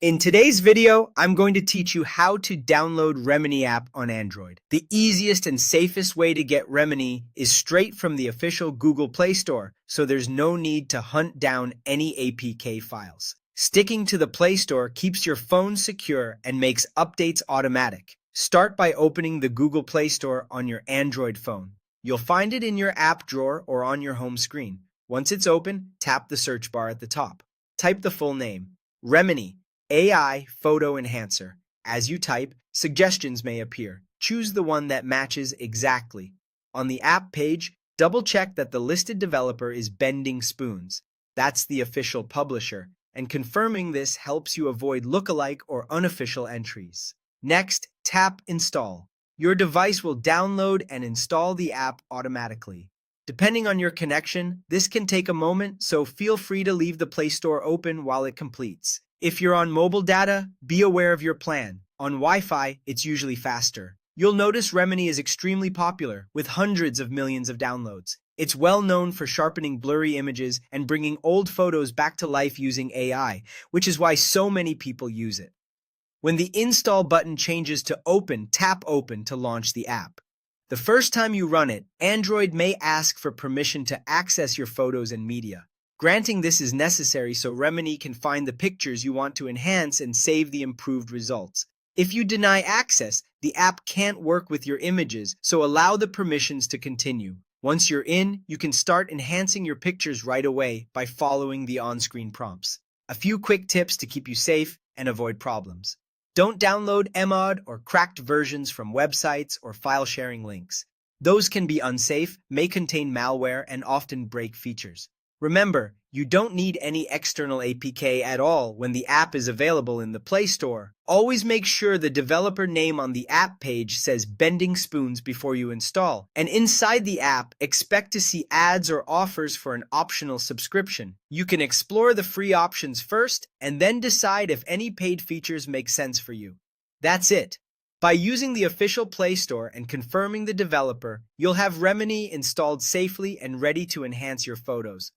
In today's video, I'm going to teach you how to download Remini app on Android. The easiest and safest way to get Remini is straight from the official Google Play Store, so there's no need to hunt down any APK files. Sticking to the Play Store keeps your phone secure and makes updates automatic. Start by opening the Google Play Store on your Android phone. You'll find it in your app drawer or on your home screen. Once it's open, tap the search bar at the top. Type the full name, Remini, AI Photo Enhancer. As you type, suggestions may appear. Choose the one that matches exactly. On the app page, double-check that the listed developer is Bending Spoons. That's the official publisher, and confirming this helps you avoid lookalike or unofficial entries. Next, tap Install. Your device will download and install the app automatically. Depending on your connection, this can take a moment, so feel free to leave the Play Store open while it completes. If you're on mobile data, be aware of your plan. On Wi-Fi, it's usually faster. You'll notice Remini is extremely popular, with hundreds of millions of downloads. It's well known for sharpening blurry images and bringing old photos back to life using AI, which is why so many people use it. When the install button changes to Open, tap Open to launch the app. The first time you run it, Android may ask for permission to access your photos and media. Granting this is necessary so Remini can find the pictures you want to enhance and save the improved results. If you deny access, the app can't work with your images, so allow the permissions to continue. Once you're in, you can start enhancing your pictures right away by following the on-screen prompts. A few quick tips to keep you safe and avoid problems. Don't download MOD or cracked versions from websites or file-sharing links. Those can be unsafe, may contain malware, and often break features. Remember, you don't need any external APK at all when the app is available in the Play Store. Always make sure the developer name on the app page says Bending Spoons before you install. And inside the app, expect to see ads or offers for an optional subscription. You can explore the free options first and then decide if any paid features make sense for you. That's it. By using the official Play Store and confirming the developer, you'll have Remini installed safely and ready to enhance your photos.